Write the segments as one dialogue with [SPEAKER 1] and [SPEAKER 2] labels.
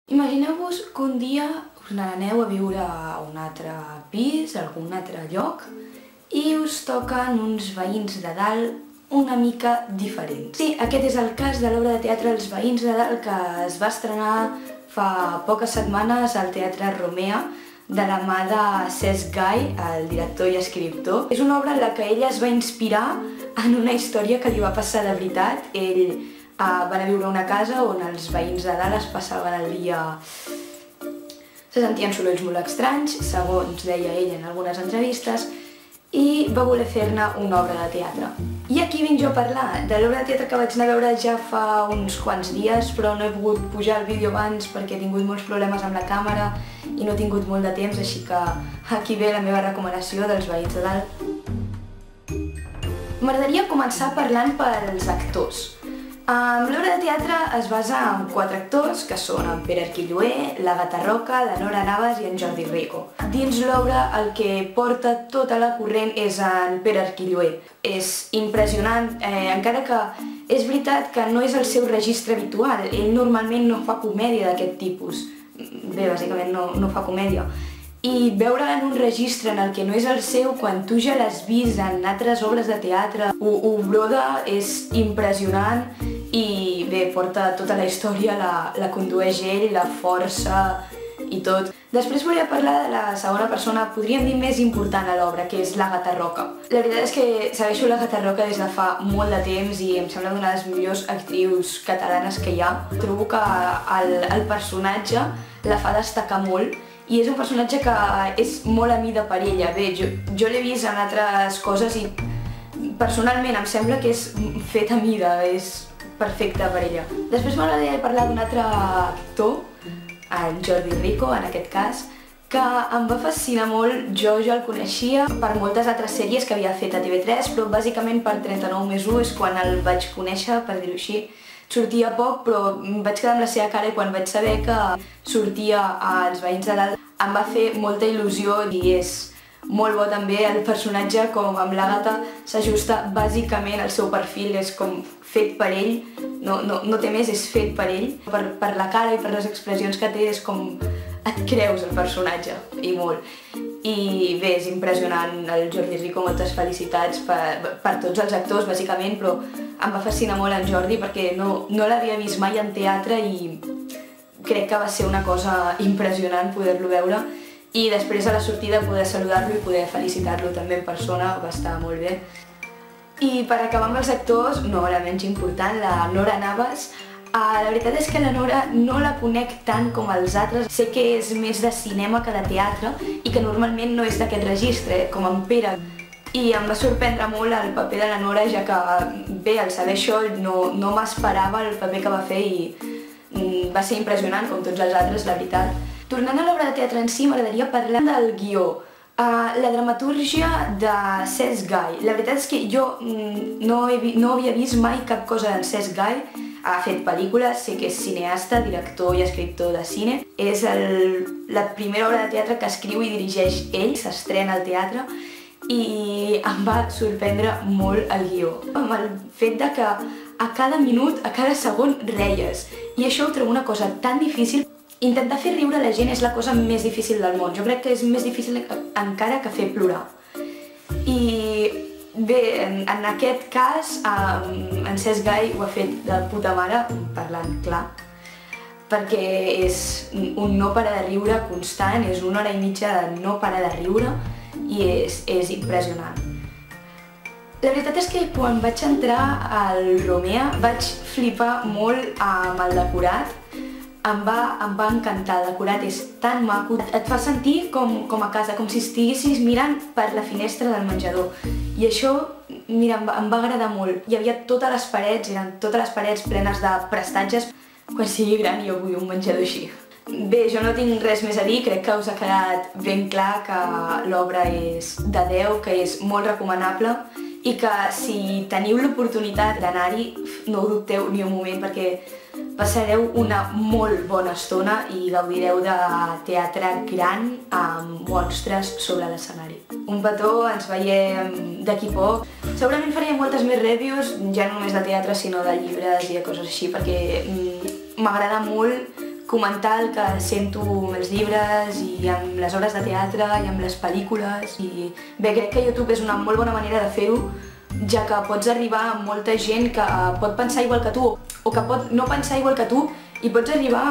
[SPEAKER 1] Imagineu-vos que un dia us n'aneu a viure a un altre pis, a algun altre lloc, i us toquen uns veïns de dalt una mica diferents. Sí, aquest és el cas de l'obra de teatre Els veïns de dalt, que es va estrenar fa poques setmanes al Teatre Romea, de la mà de Cesc Gai, el director i escriptor. És una obra en la que ell es va inspirar en una història que li va passar de veritat. Ell va anar a viure a una casa on els veïns de dalt es passaven el dia... Se sentien sorolls molt estranys, segons deia ell en algunes entrevistes, i va voler fer-ne una obra de teatre. I aquí vinc jo a parlar de l'obra de teatre que vaig anar a veure ja fa uns quants dies, però no he pogut pujar el vídeo abans perquè he tingut molts problemes amb la càmera i no he tingut molt de temps, així que aquí ve la meva recomanació dels veïns de dalt. M'agradaria començar parlant pels actors. L'obra de teatre es basa en 4 actors, que són en Pere Arquilloé, l'Àgata Roca, la Nora Navas i en Jordi Rico. Dins l'obra el que porta tota la corrent és en Pere Arquilloé. És impressionant, encara que és veritat que no és el seu registre habitual. Ell normalment no fa comèdia d'aquest tipus. Bé, bàsicament no fa comèdia. I veure'l en un registre en el que no és el seu, quan tu ja l'has vist en altres obres de teatre, ho broda, és impressionant i bé, porta tota la història, la condueix ell, la força i tot. Després volia parlar de la segona persona, podríem dir més important a l'obra, que és l'Àgata Roca. La veritat és que segueixo l'Àgata Roca des de fa molt de temps i em sembla una de les millors actrius catalanes que hi ha. Trobo que el personatge la fa destacar molt i és un personatge que és molt a mida per ella. Bé, jo l'he vist en altres coses i personalment em sembla que és fet a mida, és perfecte per ella. Després m'agradaria parlar d'un altre actor, en Jordi Rico, en aquest cas, que em va fascinar molt. Jo ja el coneixia per moltes altres sèries que havia fet a TV3, però bàsicament per 39 més 1 és quan el vaig conèixer, per dir-ho així. Sortia poc, però em vaig quedar amb la seva cara i quan vaig saber que sortia als veïns de dalt em va fer molta il·lusió i és molt bo també. El personatge, com amb l'Àgata, s'ajusta bàsicament al seu perfil, és com fet per ell, no té més, és fet per ell. Per la cara i per les expressions que té és com et creus el personatge, i molt. I bé, és impressionant, el Jordi Rico, moltes felicitats per tots els actors, bàsicament, però em va fascinar molt en Jordi perquè no l'havia vist mai en teatre i crec que va ser una cosa impressionant poder-lo veure. I després a la sortida poder saludar-lo i poder felicitar-lo també en persona va estar molt bé. I per acabar amb els actors, no la menys important, la Nora Navas. La veritat és que la Nora no la conec tant com els altres. Sé que és més de cinema que de teatre i que normalment no és d'aquest registre, com en Pere. I em va sorprendre molt el paper de la Nora, ja que, bé, al saber això no m'esperava el paper que va fer i va ser impressionant, com tots els altres, la veritat. Tornant a l'obra de teatre en si, m'agradaria parlar del guió. La dramatúrgia de Cesc Gai. La veritat és que jo no havia vist mai cap cosa d'en Cesc Gai. Ha fet pel·lícules, sé que és cineasta, director i escriptor de cine. És la primera obra de teatre que escriu i dirigeix ell, s'estrena al teatre, i em va sorprendre molt el guió. Amb el fet que a cada minut, a cada segon, reies. I això ho trobo una cosa tan difícil. Intentar fer riure la gent és la cosa més difícil del món. Jo crec que és més difícil encara que fer plorar. I bé, en aquest cas, en Cesc Gai ho ha fet de puta mare, parlant clar, perquè és un no parar de riure constant, és 1 hora i mitja de no parar de riure i és impressionant. La veritat és que quan vaig entrar al Romea vaig flipar molt amb el decorat. Em va encantar, el decorat és tan maco, et fa sentir com a casa, com si estiguessis mirant per la finestra del menjador. I això, mira, em va agradar molt. Hi havia totes les parets, eren totes les parets plenes de prestatges. Quan sigui gran jo vull un menjador així. Bé, jo no tinc res més a dir, crec que us ha quedat ben clar que l'obra és de 10, que és molt recomanable i que si teniu l'oportunitat d'anar-hi no ho dubteu ni un moment perquè passareu una molt bona estona i gaudireu de teatre gran amb monstres sobre l'escenari. Un petó, ens veiem d'aquí poc. Segurament faré moltes més reviews, ja no només de teatre sinó de llibres i de coses així, perquè m'agrada molt comentar el que sento amb els llibres i amb les obres de teatre i amb les pel·lícules. I bé, crec que YouTube és una molt bona manera de fer-ho, ja que pots arribar a molta gent que pot pensar igual que tu o que pot no pensar igual que tu i pots arribar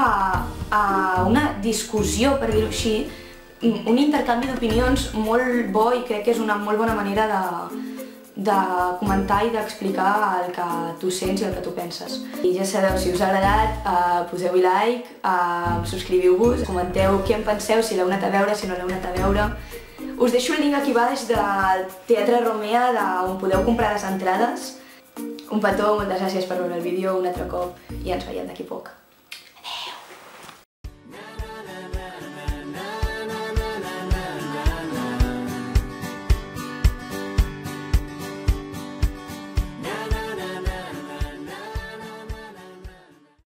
[SPEAKER 1] a una discussió, per dir-ho així, un intercanvi d'opinions molt bo i crec que és una molt bona manera de comentar i d'explicar el que tu sents i el que tu penses. I ja sabeu, si us ha agradat, poseu-hi like, subscriviu-vos, comenteu què en penseu, si l'heu anat a veure, si no l'heu anat a veure. Us deixo el link aquí baix del Teatre Romea, on podeu comprar les entrades. Un petó, moltes gràcies per veure el vídeo un altre cop i ens veiem d'aquí poc.